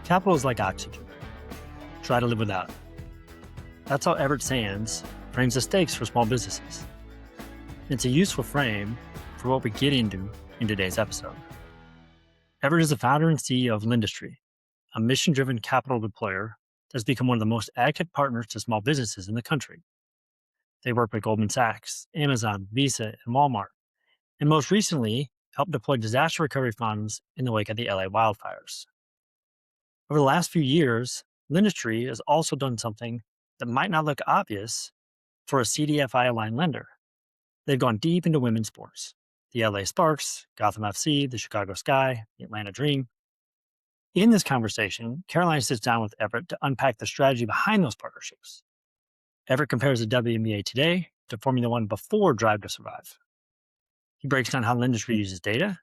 Capital is like oxygen. Try to live without it. That's how Everett Sands frames the stakes for small businesses. It's a useful frame for what we get into in today's episode. Everett is the founder and CEO of Lendistry, a mission-driven capital deployer that's become one of the most active partners to small businesses in the country. They work with Goldman Sachs, Amazon, Visa, and Walmart, and most recently helped deploy disaster recovery funds in the wake of the LA wildfires. Over the last few years, Lendistry has also done something that might not look obvious for a CDFI-aligned lender. They've gone deep into women's sports: the LA Sparks, Gotham FC, the Chicago Sky, the Atlanta Dream. In this conversation, Caroline sits down with Everett to unpack the strategy behind those partnerships. Everett compares the WNBA today to Formula One before Drive to Survive. He breaks down how Lendistry uses data,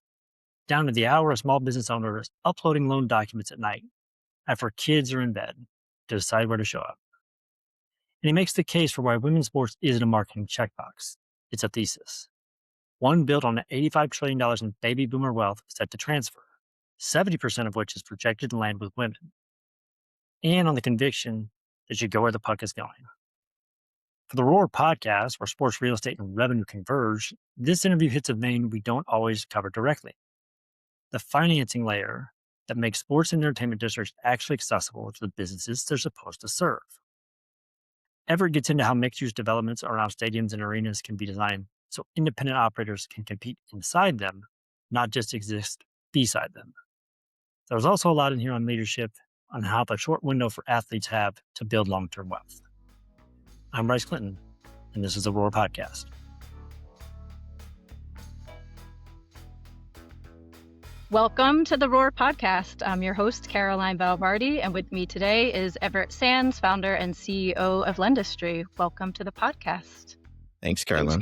down to the hour a small business owner is uploading loan documents at night after kids are in bed to decide where to show up. And he makes the case for why women's sports isn't a marketing checkbox. It's a thesis. One built on the $85 trillion in baby boomer wealth set to transfer, 70% of which is projected to land with women, and on the conviction that you go where the puck is going. For the Roar podcast, where sports, real estate, and revenue converge, this interview hits a vein we don't always cover directly: the financing layer that makes sports and entertainment districts actually accessible to the businesses they're supposed to serve. Everett gets into how mixed-use developments around stadiums and arenas can be designed so independent operators can compete inside them, not just exist beside them. There's also a lot in here on leadership, on how the short window for athletes have to build long-term wealth. I'm Bryce Clinton, and this is the Roar Podcast. Welcome to the Roar Podcast. I'm your host, Caroline Valvardi, and with me today is Everett Sands, founder and CEO of Lendistry. Welcome to the podcast. Thanks, Caroline.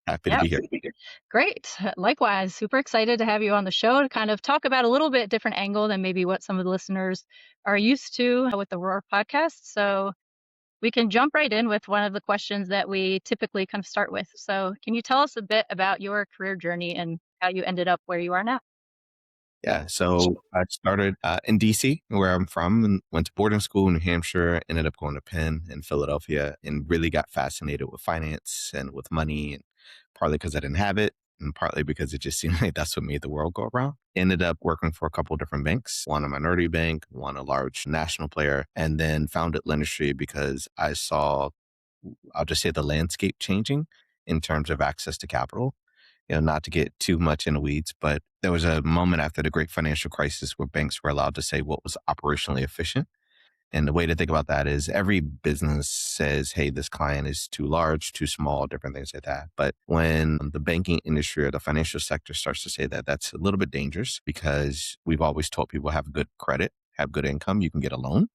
Happy to be here. Great. Likewise, super excited to have you on the show to kind of talk about a little bit different angle than maybe what some of the listeners are used to with the Roar Podcast. So we can jump right in with one of the questions that we typically kind of start with. So can you tell us a bit about your career journey and how you ended up where you are now? Yeah, so I started in DC, where I'm from, and went to boarding school in New Hampshire, ended up going to Penn in Philadelphia, and really got fascinated with finance and with money, and partly because I didn't have it, and partly because it just seemed like that's what made the world go around. Ended up working for a couple of different banks, one a minority bank, one a large national player, and then founded Lendistry because I saw, I'll just say, the landscape changing in terms of access to capital. Not to get too much in the weeds, but there was a moment after the great financial crisis where banks were allowed to say what was operationally efficient. And the way to think about that is every business says, hey, this client is too large, too small, different things like that. But when the banking industry or the financial sector starts to say that, that's a little bit dangerous, because we've always told people have good credit, have good income, you can get a loan.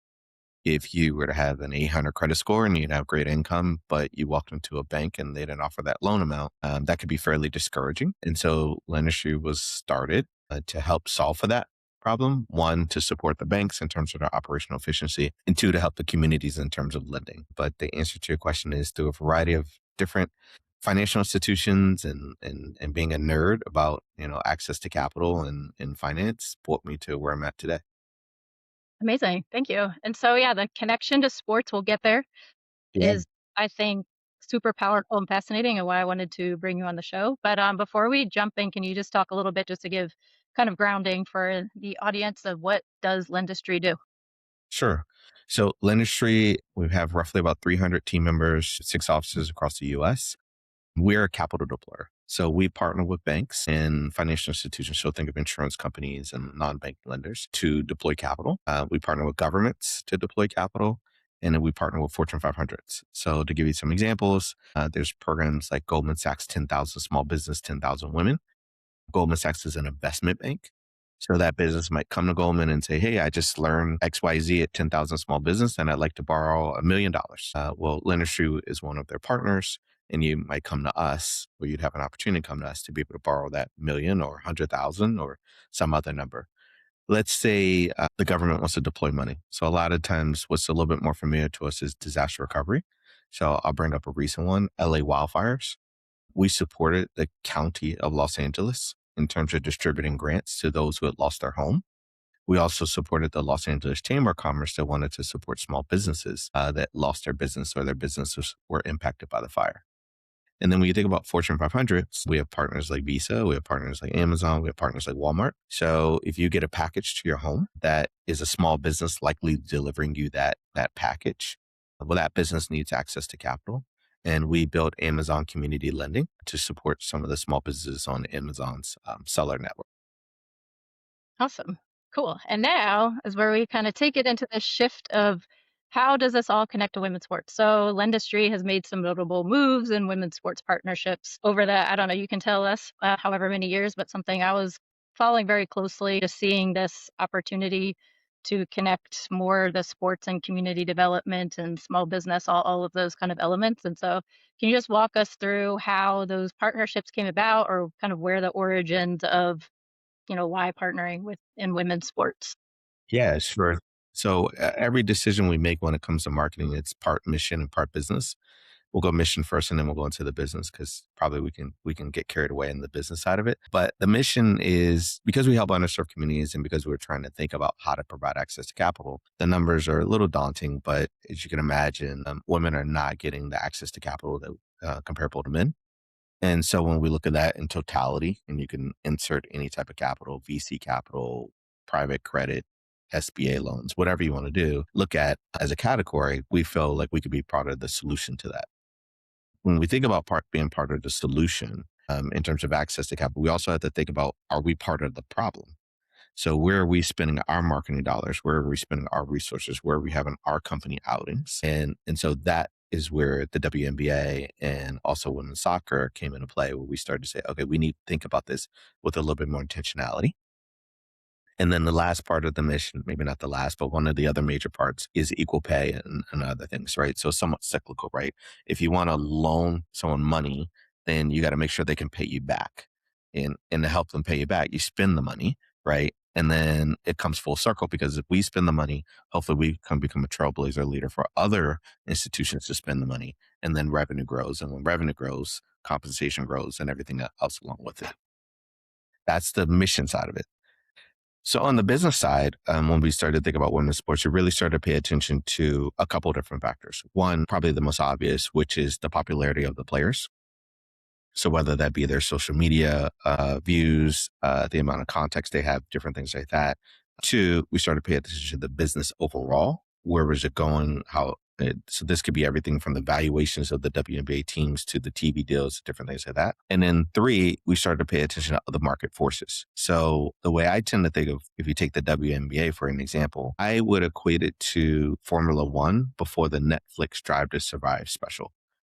If you were to have an 800 credit score and you'd have great income, but you walked into a bank and they didn't offer that loan amount, that could be fairly discouraging. And so Lendistry was started to help solve for that problem. One, to support the banks in terms of their operational efficiency, and two, to help the communities in terms of lending. But the answer to your question is through a variety of different financial institutions, and being a nerd about access to capital and finance brought me to where I'm at today. Amazing. Thank you. And so, the connection to sports, we'll get there, is, I think, super powerful and fascinating, and why I wanted to bring you on the show. But before we jump in, can you just talk a little bit, just to give kind of grounding for the audience, of what does Lendistry do? Sure. So Lendistry, we have roughly about 300 team members, 6 offices across the U.S. We're a capital deployer. So we partner with banks and financial institutions, so think of insurance companies and non-bank lenders, to deploy capital. We partner with governments to deploy capital, and then we partner with Fortune 500s. So to give you some examples, there's programs like Goldman Sachs 10,000 Small Business, 10,000 Women. Goldman Sachs is an investment bank. So that business might come to Goldman and say, hey, I just learned XYZ at 10,000 Small Business, and I'd like to borrow $1 million. Well, Lendistry is one of their partners. And you might come to us, or you'd have an opportunity to come to us to be able to borrow that million or 100,000 or some other number. Let's say the government wants to deploy money. So a lot of times what's a little bit more familiar to us is disaster recovery. So I'll bring up a recent one, LA wildfires. We supported the county of Los Angeles in terms of distributing grants to those who had lost their home. We also supported the Los Angeles Chamber of Commerce that wanted to support small businesses that lost their business or their businesses were impacted by the fire. And then when you think about Fortune 500s, we have partners like Visa, we have partners like Amazon, we have partners like Walmart. So if you get a package to your home that is a small business likely delivering you that package, well, that business needs access to capital. And we built Amazon Community Lending to support some of the small businesses on Amazon's seller network. Awesome. Cool. And now is where we kind of take it into the shift of how does this all connect to women's sports? So Lendistry has made some notable moves in women's sports partnerships over the, I don't know, you can tell us however many years, but something I was following very closely, just seeing this opportunity to connect more the sports and community development and small business, all of those kind of elements. And so can you just walk us through how those partnerships came about or kind of where the origins of why partnering with in women's sports? Yeah, sure. So every decision we make when it comes to marketing, it's part mission and part business. We'll go mission first and then we'll go into the business because probably we can get carried away in the business side of it. But the mission is because we help underserved communities and because we're trying to think about how to provide access to capital, the numbers are a little daunting, but as you can imagine, women are not getting the access to capital that comparable to men. And so when we look at that in totality, and you can insert any type of capital, VC capital, private credit, SBA loans, whatever you want to do, look at as a category, we feel like we could be part of the solution to that. When we think about being part of the solution in terms of access to capital, we also have to think about, are we part of the problem? So where are we spending our marketing dollars? Where are we spending our resources? Where are we having our company outings? And so that is where the WNBA and also women's soccer came into play, where we started to say, okay, we need to think about this with a little bit more intentionality. And then the last part of the mission, maybe not the last, but one of the other major parts is equal pay and other things, right? So somewhat cyclical, right? If you want to loan someone money, then you got to make sure they can pay you back. And to help them pay you back, you spend the money, right? And then it comes full circle because if we spend the money, hopefully we can become a trailblazer leader for other institutions to spend the money. And then revenue grows. And when revenue grows, compensation grows and everything else along with it. That's the mission side of it. So on the business side, when we started to think about women's sports, we really started to pay attention to a couple of different factors. One, probably the most obvious, which is the popularity of the players. So whether that be their social media views, the amount of context they have, different things like that. Two, we started to pay attention to the business overall. Where was it going? So this could be everything from the valuations of the WNBA teams to the TV deals, different things like that. And then three, we started to pay attention to other market forces. So the way I tend to think of, if you take the WNBA for an example, I would equate it to Formula One before the Netflix Drive to Survive special.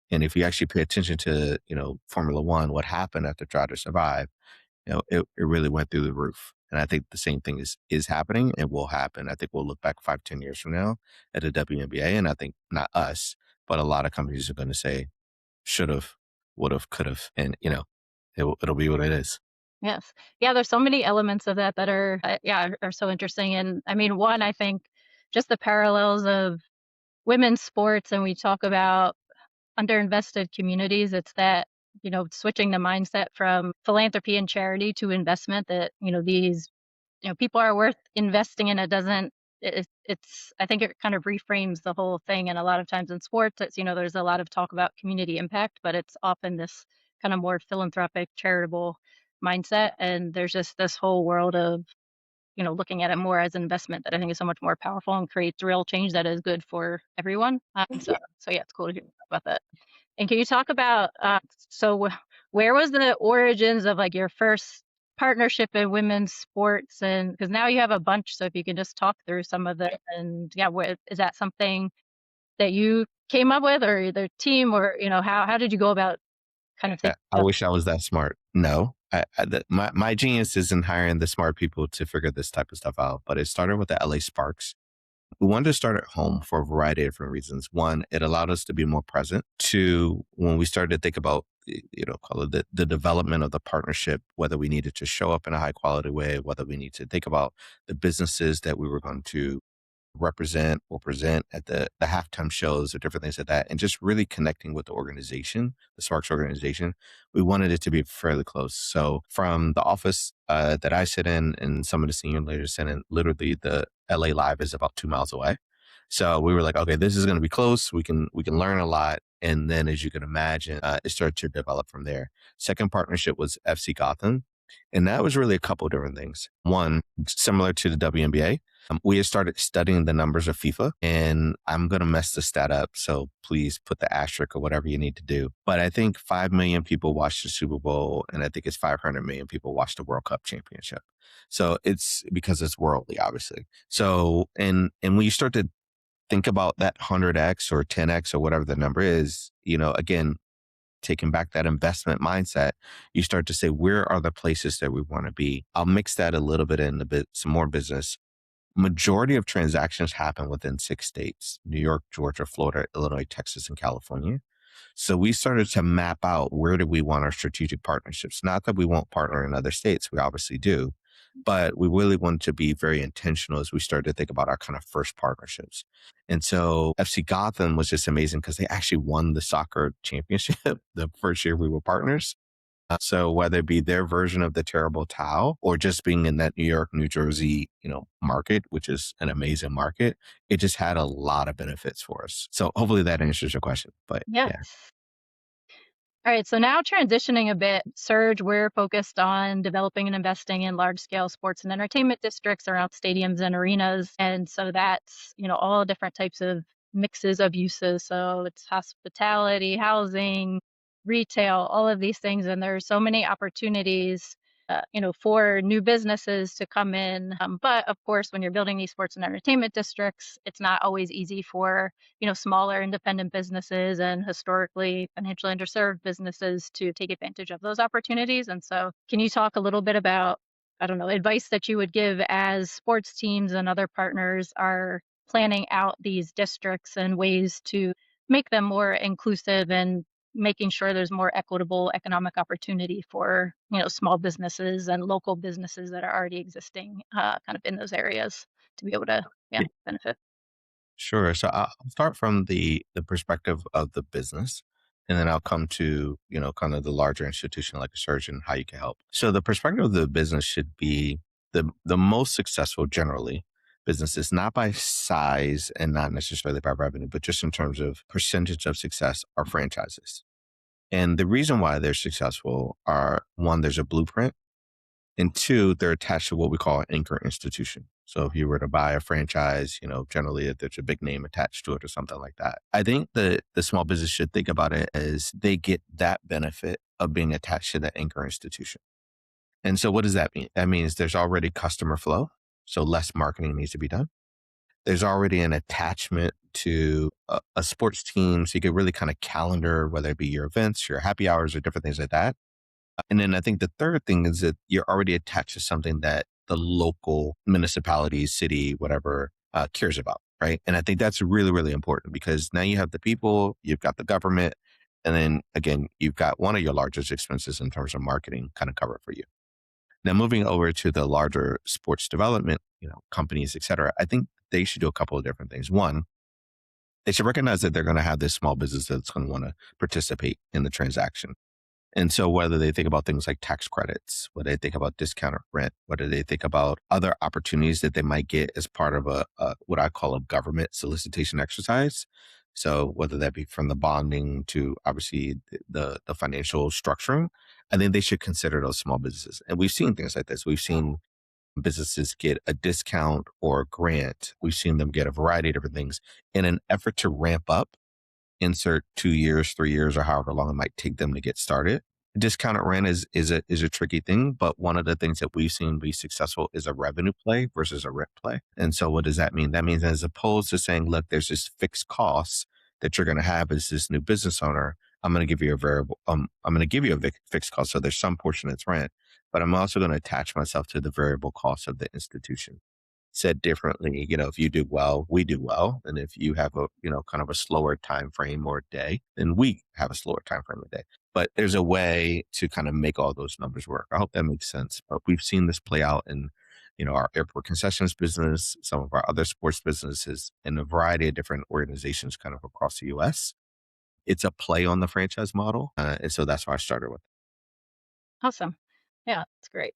And if you actually pay attention to, Formula One, what happened after Drive to Survive, it really went through the roof. And I think the same thing is happening and will happen. I think we'll look back 5, 10 years from now at the WNBA. And I think not us, but a lot of companies are going to say, should have, would have, could have. And, it'll be what it is. Yes. Yeah, there's so many elements of that that are are so interesting. And I mean, one, I think just the parallels of women's sports, and we talk about underinvested communities. It's that, switching the mindset from philanthropy and charity to investment, that, these, people are worth investing in. It doesn't, it's, I think it kind of reframes the whole thing. And a lot of times in sports, it's, there's a lot of talk about community impact, but it's often this kind of more philanthropic, charitable mindset. And there's just this whole world of, looking at it more as an investment that I think is so much more powerful and creates real change that is good for everyone. So yeah, it's cool to hear about that. And can you talk about, where was the origins of like your first partnership in women's sports? And because now you have a bunch, so if you can just talk through some of them, and yeah, is that something that you came up with, or the team, or how did you go about kind of thinking I wish I was that smart. No, my genius is in hiring the smart people to figure this type of stuff out. But it started with the LA Sparks. We wanted to start at home for a variety of different reasons. One, it allowed us to be more present. Two, when we started to think about, call it the development of the partnership, whether we needed to show up in a high quality way, whether we need to think about the businesses that we were going to represent or present at the halftime shows or different things like that, and just really connecting with the organization, the Sparks organization. We wanted it to be fairly close. So from the office that I sit in and some of the senior leaders sit in, literally the LA Live is about 2 miles away. So we were like, okay, this is going to be close. We can learn a lot. And then, as you can imagine, it started to develop from there. Second partnership was FC Gotham. And that was really a couple of different things. One, similar to the WNBA, we had started studying the numbers of FIFA, and I'm going to mess the stat up. So please put the asterisk or whatever you need to do. But I think 5 million people watched the Super Bowl, and I think it's 500 million people watched the World Cup championship. So it's because it's worldly, obviously. So, and when you start to think about that 100x or 10x or whatever the number is, again, taking back that investment mindset, you start to say, where are the places that we want to be? I'll mix that a little bit in some more business. Majority of transactions happen within 6 states: New York, Georgia, Florida, Illinois, Texas, and California. So we started to map out, where do we want our strategic partnerships? Not that we won't partner in other states, we obviously do, but we really wanted to be very intentional as we started to think about our kind of first partnerships. And so FC Gotham was just amazing because they actually won the soccer championship the first year we were partners. So whether it be their version of the terrible towel or just being in that New York, New Jersey, market, which is an amazing market, it just had a lot of benefits for us. So hopefully that answers your question. But Yes. yeah. All right, so now transitioning a bit, Surge, we're focused on developing and investing in large-scale sports and entertainment districts around stadiums and arenas. And so that's, all different types of mixes of uses. So it's hospitality, housing, retail, all of these things. And there's so many opportunities, for new businesses to come in. But of course, when you're building these sports and entertainment districts, it's not always easy for smaller independent businesses and historically financially underserved businesses to take advantage of those opportunities. And so can you talk a little bit about, I don't know, advice that you would give as sports teams and other partners are planning out these districts and ways to make them more inclusive and making sure there's more equitable economic opportunity for, small businesses and local businesses that are already existing kind of in those areas to be able to, benefit? Sure. So I'll start from the perspective of the business, and then I'll come to, kind of the larger institution like a surgeon, how you can help. So the perspective of the business should be the most successful generally businesses, not by size and not necessarily by revenue, but just in terms of percentage of success, are franchises. And the reason why they're successful are, one, there's a blueprint, and two, they're attached to what we call an anchor institution. So if you were to buy a franchise, generally there's a big name attached to it or something like that. I think the small business should think about it as they get that benefit of being attached to the anchor institution. And so what does that mean? That means there's already customer flow, so less marketing needs to be done. There's already an attachment to a sports team, so you can really kind of calendar, whether it be your events, your happy hours, or different things like that. And then I think the third thing is that you're already attached to something that the local municipality, city, whatever, cares about, right? And I think that's really, really important because now you have the people, you've got the government, and then again, you've got one of your largest expenses in terms of marketing kind of covered for you. Now, moving over to the larger sports development, companies, et cetera, I think they should do a couple of different things. One, they should recognize that they're going to have this small business that's going to want to participate in the transaction. And so whether they think about things like tax credits, whether they think about discounted rent, whether they think about other opportunities that they might get as part of a what I call a government solicitation exercise. So whether that be from the bonding to obviously the financial structuring, I think they should consider those small businesses. And we've seen things like this. We've seen businesses get a discount or a grant. We've seen them get a variety of different things in an effort to ramp up, insert 2 years, 3 years, or however long it might take them to get started. Discounted rent is a tricky thing, but one of the things that we've seen be successful is a revenue play versus a rent play. And so what does that mean? That means as opposed to saying, look, there's this fixed cost that you're going to have as this new business owner, I'm going to give you a variable, I'm going to give you a fixed cost. So there's some portion that's rent, but I'm also going to attach myself to the variable cost of the institution. Said differently, if you do well, we do well. And if you have a, kind of a slower time frame or day, then we have a slower time frame or day. But there's a way to kind of make all those numbers work. I hope that makes sense. But we've seen this play out in our airport concessions business, some of our other sports businesses, and a variety of different organizations kind of across the US. It's a play on the franchise model. And so that's why I started with. Awesome. Yeah, that's great.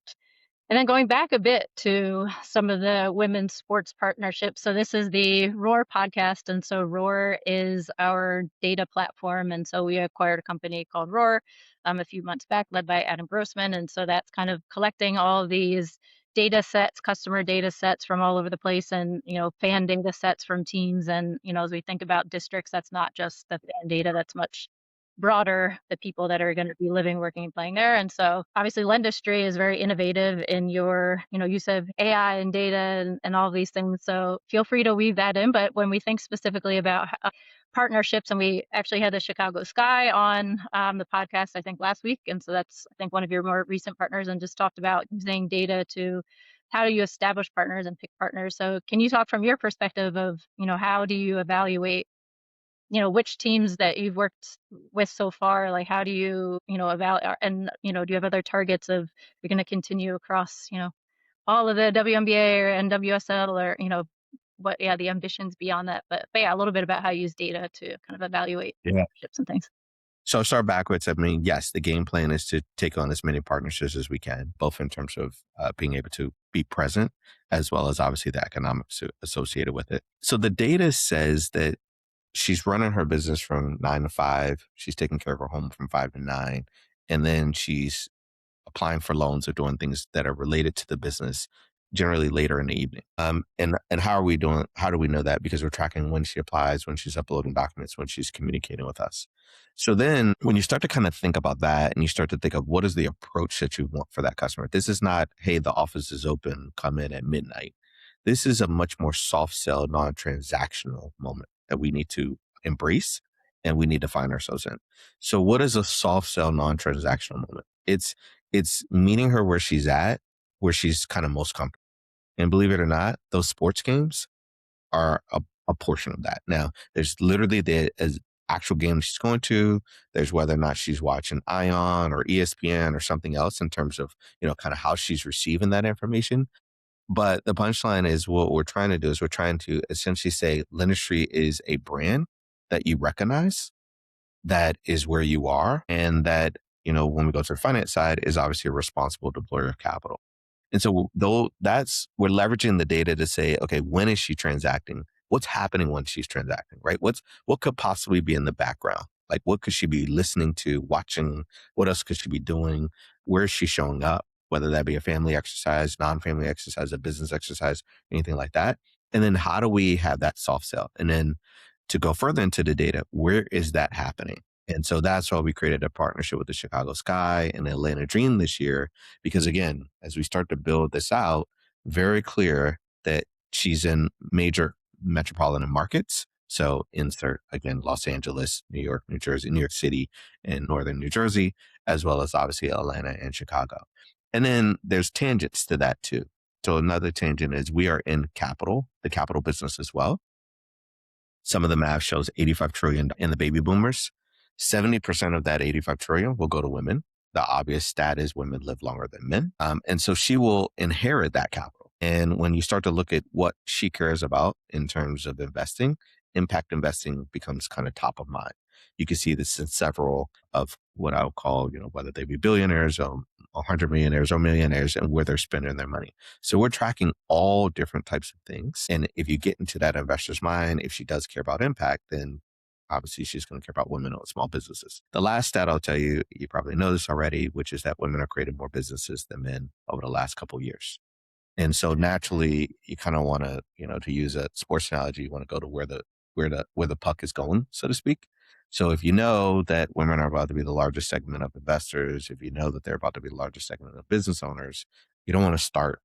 And then going back a bit to some of the women's sports partnerships. So this is the Roar podcast. And so Roar is our data platform. And so we acquired a company called Roar a few months back, led by Adam Grossman. And so that's kind of collecting all of these data sets, customer data sets from all over the place, and fan data sets from teams. And as we think about districts, that's not just the fan data, that's much broader, the people that are going to be living, working, and playing there. And so obviously Lendistry is very innovative in your, use of AI and data and all these things. So feel free to weave that in. But when we think specifically about partnerships, and we actually had the Chicago Sky on the podcast, I think last week. And so that's, I think, one of your more recent partners, and just talked about using data to how do you establish partners and pick partners. So can you talk from your perspective of, how do you evaluate which teams that you've worked with so far, like how do you, evaluate, and, do you have other targets of you're going to continue across, all of the WNBA or NWSL, or, what, the ambitions beyond that. But yeah, a little bit about how you use data to kind of evaluate Yeah. ships and things. So I'll start backwards. I mean, yes, the game plan is to take on as many partnerships as we can, both in terms of being able to be present, as well as obviously the economics associated with it. So the data says that she's running her business from 9 to 5. She's taking care of her home from 5 to 9. And then she's applying for loans or doing things that are related to the business generally later in the evening. And how are we doing? How do we know that? Because we're tracking when she applies, when she's uploading documents, when she's communicating with us. So then when you start to kind of think about that, and you start to think of what is the approach that you want for that customer, this is not, hey, the office is open, come in at midnight. This is a much more soft sell, non-transactional moment that we need to embrace and we need to find ourselves in. So what is a soft sell, non-transactional moment? It's meeting her where she's at, where she's kind of most comfortable. And believe it or not, those sports games are a portion of that. Now, there's literally the actual game she's going to. There's whether or not she's watching Ion or ESPN or something else in terms of, kind of how she's receiving that information. But the punchline is what we're trying to do is we're trying to essentially say Lendistry is a brand that you recognize, that is where you are, and that, when we go to the finance side, is obviously a responsible deployer of capital. And so though we're leveraging the data to say, okay, when is she transacting? What's happening when she's transacting, right? What could possibly be in the background? Like, what could she be listening to, watching? What else could she be doing? Where is she showing up? Whether that be a family exercise, non-family exercise, a business exercise, anything like that. And then how do we have that soft sell? And then to go further into the data, where is that happening? And so that's why we created a partnership with the Chicago Sky and the Atlanta Dream this year. Because again, as we start to build this out, very clear that she's in major metropolitan markets. So insert, again, Los Angeles, New York, New Jersey, New York City, and Northern New Jersey, as well as obviously Atlanta and Chicago. And then there's tangents to that too. So another tangent is we are in the capital business as well. Some of the math shows 85 trillion in the baby boomers. 70% of that 85 trillion will go to women. The obvious stat is women live longer than men. And so she will inherit that capital. And when you start to look at what she cares about in terms of investing, impact investing becomes kind of top of mind. You can see this in several of what I would call, whether they be billionaires or 100 millionaires or millionaires, and where they're spending their money. So we're tracking all different types of things. And if you get into that investor's mind, if she does care about impact, then obviously she's going to care about women-owned small businesses. The last stat I'll tell you, you probably know this already, which is that women are creating more businesses than men over the last couple of years. And so naturally, you kind of want to, to use a sports analogy, you want to go to where the puck is going, so to speak. So if you know that women are about to be the largest segment of investors, if you know that they're about to be the largest segment of business owners, you don't want to start,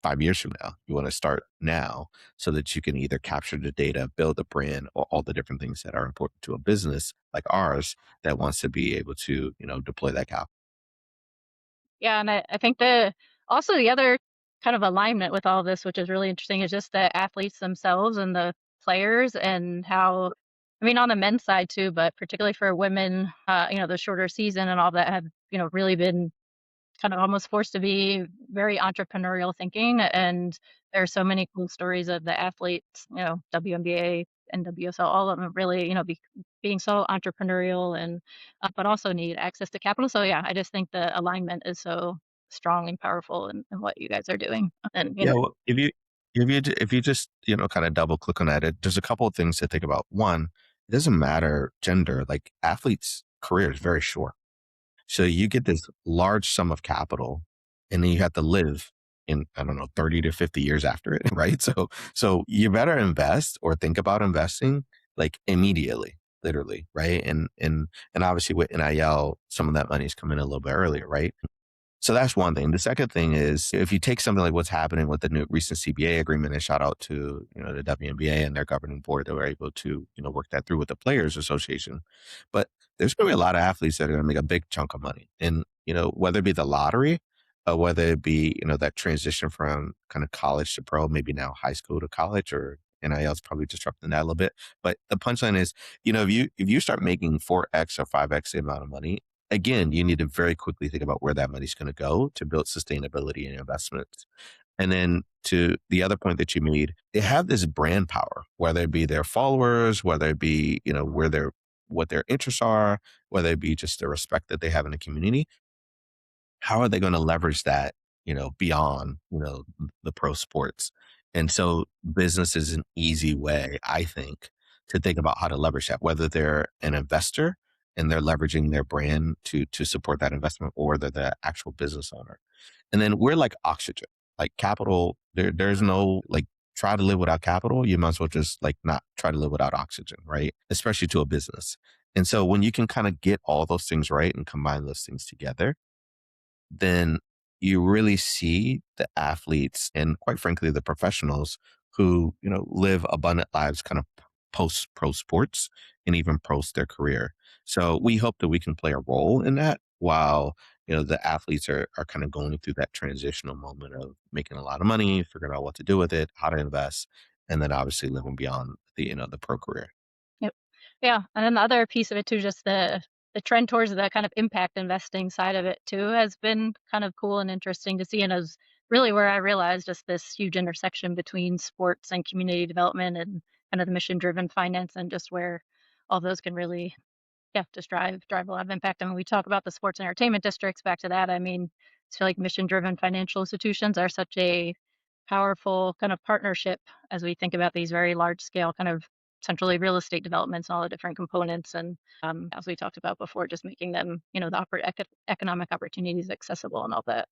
5 years from now. You want to start now so that you can either capture the data, build a brand, or all the different things that are important to a business like ours that wants to be able to, deploy that capital. Yeah, and I think also the other kind of alignment with all this, which is really interesting, is just the athletes themselves and the players, and how, I mean, on the men's side too, but particularly for women, the shorter season and all that have, really been kind of almost forced to be very entrepreneurial thinking. And there are so many cool stories of the athletes, WNBA, NWSL, all of them really, being so entrepreneurial and, but also need access to capital. So yeah, I just think the alignment is so strong and powerful in what you guys are doing. And, Yeah, well, if you just kind of double click on that, there's a couple of things to think about. One, it doesn't matter gender. Like athletes' career is very short, so you get this large sum of capital, and then you have to live in, I don't know, 30 to 50 years after it, right? So you better invest or think about investing like immediately, literally, right? And obviously with NIL, some of that money is coming a little bit earlier, right? So that's one thing. The second thing is if you take something like what's happening with the new recent CBA agreement, and shout out to the WNBA and their governing board that were able to work that through with the Players Association. But there's going to be a lot of athletes that are going to make a big chunk of money, and whether it be the lottery, or whether it be that transition from kind of college to pro, maybe now high school to college, or NIL is probably disrupting that a little bit. But the punchline is, if you start making 4x or 5x the amount of money, again, you need to very quickly think about where that money's going to go to build sustainability and investments. And then to the other point that you made, they have this brand power, whether it be their followers, whether it be, what their interests are, whether it be just the respect that they have in the community. How are they going to leverage that, beyond, the pro sports? And so business is an easy way, I think, to think about how to leverage that, whether they're an investor and they're leveraging their brand to support that investment, or they're the actual business owner. And then we're like oxygen, like capital. There's no like try to live without capital. You might as well just like not try to live without oxygen, right? Especially to a business. And so when you can kind of get all those things right and combine those things together, then you really see the athletes and quite frankly, the professionals who, live abundant lives kind of post pro sports and even post their career. So we hope that we can play a role in that while, the athletes are kind of going through that transitional moment of making a lot of money, figuring out what to do with it, how to invest, and then obviously living beyond the pro career. Yep. Yeah, and then the other piece of it too, just the trend towards the kind of impact investing side of it too has been kind of cool and interesting to see, and is really where I realized just this huge intersection between sports and community development and kind of the mission-driven finance, and just where all those can really, yeah, just drive a lot of impact. I mean, we talk about the sports and entertainment districts. Back to that, I mean, I feel like mission-driven financial institutions are such a powerful kind of partnership as we think about these very large scale kind of centrally real estate developments and all the different components. And as we talked about before, just making them, the economic opportunities accessible and all that.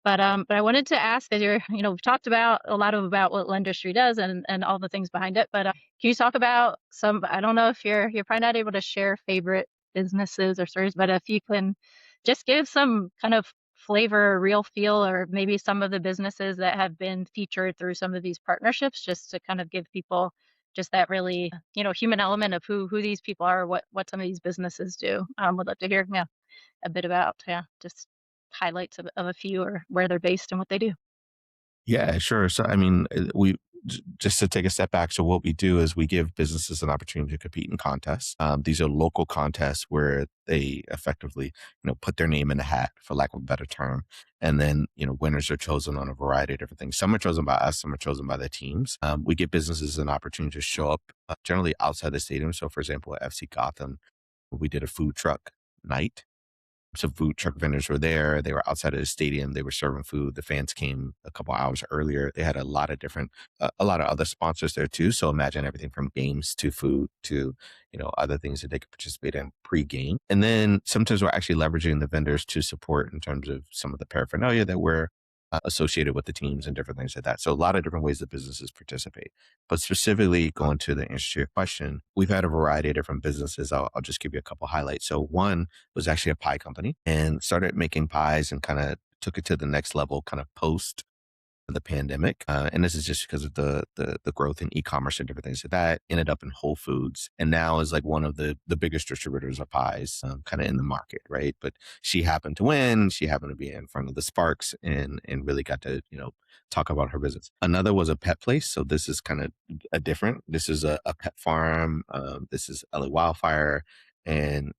But I wanted to ask, as we've talked about a lot about what Lendistry does and all the things behind it. But can you talk about some? I don't know if you're probably not able to share favorite businesses or stories, but if you can just give some kind of flavor, real feel, or maybe some of the businesses that have been featured through some of these partnerships, just to kind of give people just that really, human element of who these people are, what some of these businesses do. Would love to hear, yeah, a bit about, yeah, just highlights of a few, or where they're based and what they do. Yeah, sure. So, I mean, just to take a step back. So, what we do is we give businesses an opportunity to compete in contests. These are local contests where they effectively, put their name in the hat, for lack of a better term. And then, winners are chosen on a variety of different things. Some are chosen by us, some are chosen by their teams. We give businesses an opportunity to show up generally outside the stadium. So, for example, at FC Gotham, we did a food truck night. Some food truck vendors were there. They were outside of the stadium. They were serving food. The fans came a couple hours earlier. They had a lot of different, a lot of other sponsors there too. So imagine everything from games to food to, other things that they could participate in pre-game. And then sometimes we're actually leveraging the vendors to support in terms of some of the paraphernalia that we're associated with the teams and different things like that. So a lot of different ways that businesses participate. But specifically going to the answer to your question, we've had a variety of different businesses. I'll just give you a couple highlights. So one was actually a pie company and started making pies and kind of took it to the next level kind of post the pandemic. And this is just because of the growth in e-commerce and different things like that. Ended up in Whole Foods and now is like one of the biggest distributors of pies kind of in the market, right? But she happened to win. She happened to be in front of the Sparks and really got to, talk about her business. Another was a pet place. So this is kind of this is a pet farm. This is LA Wildfire. And,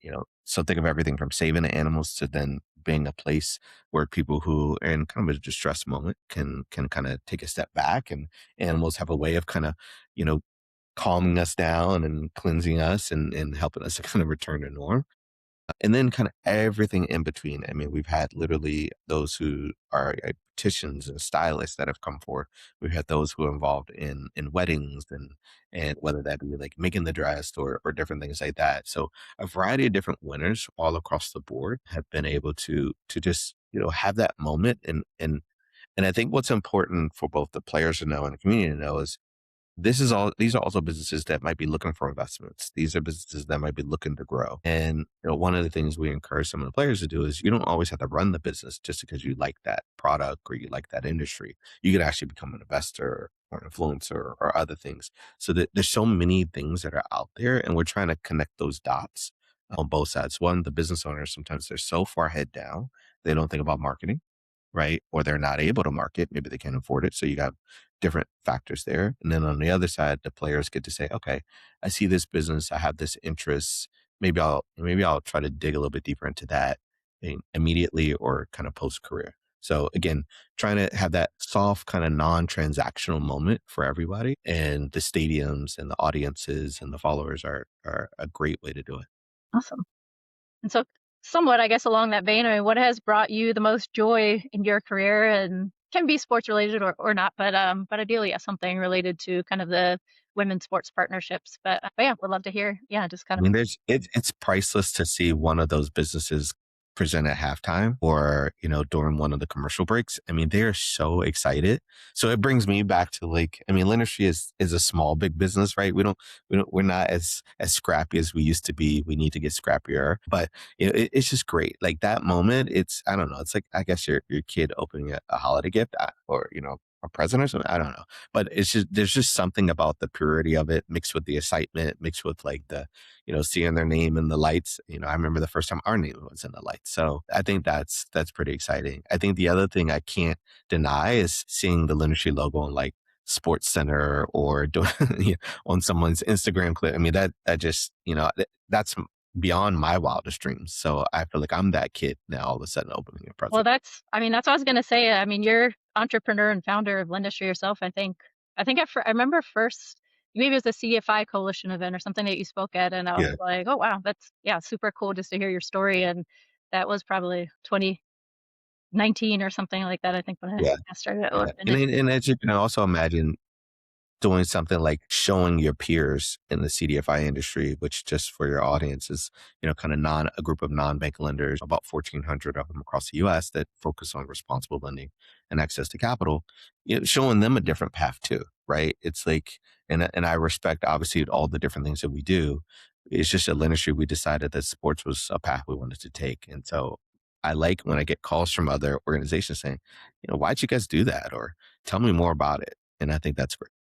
so think of everything from saving the animals to then being a place where people who are in kind of a distressed moment can kind of take a step back, and animals have a way of kind of, you know, calming us down and cleansing us and helping us to kind of return to norm. And then kind of everything in between. I mean, we've had literally those who are beauticians and stylists that have come forward. We've had those who are involved in weddings, and whether that be like making the dress or different things like that. So a variety of different winners all across the board have been able to just, you know, have that moment. And I think what's important for both the players to know and the community to know is these are also businesses that might be looking for investments. These are businesses that might be looking to grow. And, you know, one of the things we encourage some of the players to do is you don't always have to run the business just because you like that product or you like that industry. You could actually become an investor or influencer or other things. So that there's so many things that are out there, and we're trying to connect those dots on both sides. One, the business owners, sometimes they're so far head down, they don't think about marketing, right? Or they're not able to market. Maybe they can't afford it. So you got different factors there. And then on the other side, the players get to say, okay, I see this business, I have this interest. Maybe I'll try to dig a little bit deeper into that immediately or kind of post career. So again, trying to have that soft kind of non-transactional moment for everybody, and the stadiums and the audiences and the followers are a great way to do it. Awesome. And so somewhat, I guess, along that vein, I mean, what has brought you the most joy in your career? And can be sports related or not, but ideally, yeah, something related to kind of the women's sports partnerships. But yeah, would love to hear. Yeah, just kind I of mean, it's priceless to see one of those businesses present at halftime or, you know, during one of the commercial breaks. I mean, they are so excited. So it brings me back to like, I mean, Lendistry is a small, big business, right? We're not as scrappy as we used to be. We need to get scrappier, but you know, it's just great. Like that moment, I don't know. It's like, I guess your kid opening a holiday gift or, you know, a present or something. I don't know, but there's just something about the purity of it mixed with the excitement, mixed with like the, you know, seeing their name in the lights. You know, I remember the first time our name was in the lights. So I think that's pretty exciting. I think the other thing I can't deny is seeing the Lendistry logo on like Sports Center or you know, on someone's Instagram clip. I mean, that just, you know, that's beyond my wildest dreams. So I feel like I'm that kid now all of a sudden opening a well, present. I mean, that's what I was gonna say. I mean, you're entrepreneur and founder of Lendistry yourself. I remember first maybe it was the CFI Coalition event or something that you spoke at, and I was Yeah. like, oh wow, that's yeah, super cool just to hear your story. And that was probably 2019 or something like that. I think when Yeah. I started at Yeah. Lendistry. And as you can also imagine, doing something like showing your peers in the CDFI industry, which just for your audience is, you know, kind of a group of non-bank lenders, about 1,400 of them across the US that focus on responsible lending and access to capital, you know, showing them a different path too, right? It's like, and I respect obviously all the different things that we do. It's just at Lendistry, we decided that sports was a path we wanted to take. And so I like when I get calls from other organizations saying, you know, why'd you guys do that? Or tell me more about it. And I think that's great.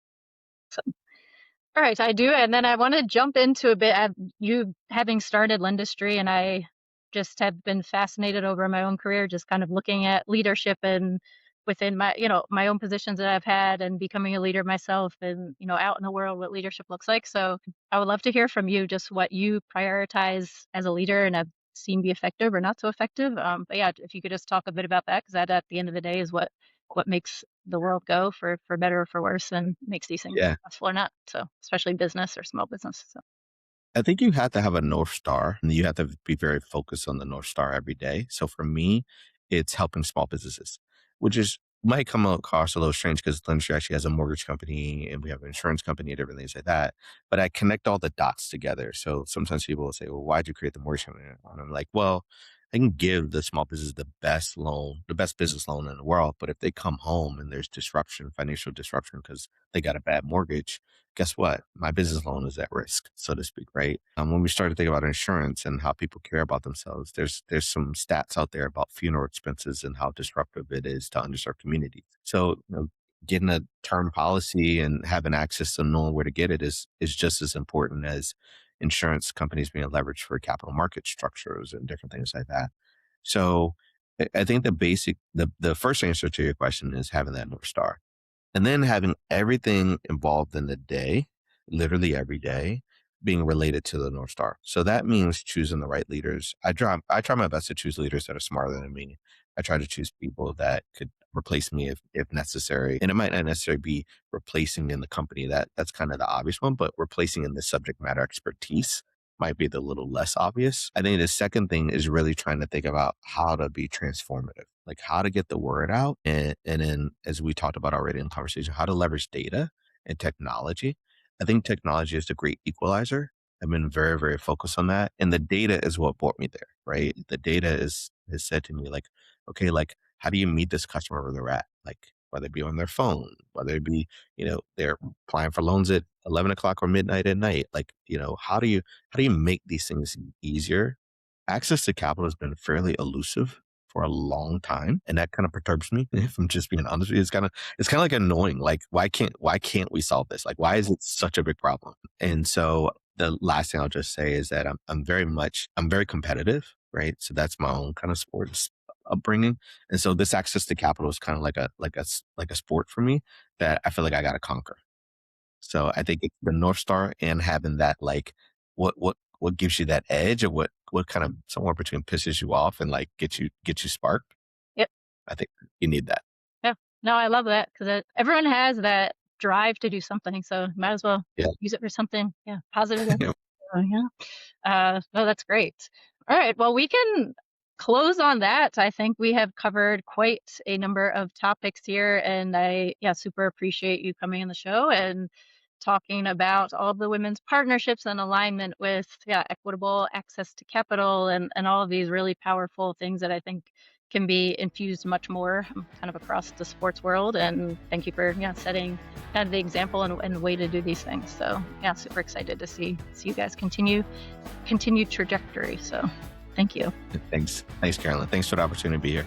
All right, I do. And then I want to jump into a bit of you having started Lendistry, and I just have been fascinated over my own career, just kind of looking at leadership and within my, my own positions that I've had and becoming a leader myself and, out in the world, what leadership looks like. So I would love to hear from you just what you prioritize as a leader and have seen be effective or not so effective. But yeah, if you could just talk a bit about that, because that at the end of the day is what makes the world go for better or for worse and makes these things Yeah. successful or not. So especially business or small business. So I think you have to have a North Star and you have to be very focused on the North Star every day. So for me, it's helping small businesses, which is might come across a little strange because Lendistry actually has a mortgage company and we have an insurance company and different things like that. But I connect all the dots together. So sometimes people will say, well, why'd you create the mortgage company? And I'm like, well, I can give the small business the best loan, the best business loan in the world. But if they come home and there's disruption, financial disruption because they got a bad mortgage, guess what? My business loan is at risk, so to speak, right? When we started thinking about insurance and how people care about themselves, there's some stats out there about funeral expenses and how disruptive it is to underserved communities. So, getting a term policy and having access to knowing where to get it is just as important as insurance companies being leveraged for capital market structures and different things like that. So, I think the first answer to your question is having that North Star. And then having everything involved in the day, literally every day, being related to the North Star. So that means choosing the right leaders. I try my best to choose leaders that are smarter than me. I try to choose people that could replace me if necessary. And it might not necessarily be replacing in the company. That's kind of the obvious one, but replacing in the subject matter expertise might be the little less obvious. I think the second thing is really trying to think about how to be transformative, like how to get the word out. And then, as we talked about already in the conversation, how to leverage data and technology. I think technology is a great equalizer. I've been very, very focused on that. And the data is what brought me there, right? The data has said to me, like, okay, like, how do you meet this customer where they're at? Like, whether it be on their phone, whether it be, they're applying for loans at 11 o'clock or midnight at night. Like, how do you make these things easier? Access to capital has been fairly elusive for a long time, and that kind of perturbs me. If I'm just being honest with you, it's kind of like annoying. Like, why can't we solve this? Like, why is it such a big problem? And so the last thing I'll just say is that I'm very competitive, right? So that's my own kind of sports upbringing, and so this access to capital is kind of like a sport for me that I feel like I got to conquer. So I think it's the North Star and having that, like, what gives you that edge, or what kind of somewhere between pisses you off and like get you sparked. Yep. I think you need that. Yeah. No, I love that because everyone has that drive to do something. So might as well Yeah. use it for something, positive. Yeah. Yeah. No, that's great. All right. Well, we can close on that. I think we have covered quite a number of topics here, and I, super appreciate you coming on the show and talking about all the women's partnerships and alignment with, equitable access to capital and all of these really powerful things that I think can be infused much more kind of across the sports world. And thank you for, setting kind of the example and way to do these things. So super excited to see you guys continued trajectory. So thank you. Thanks, Carolyn. Thanks for the opportunity to be here.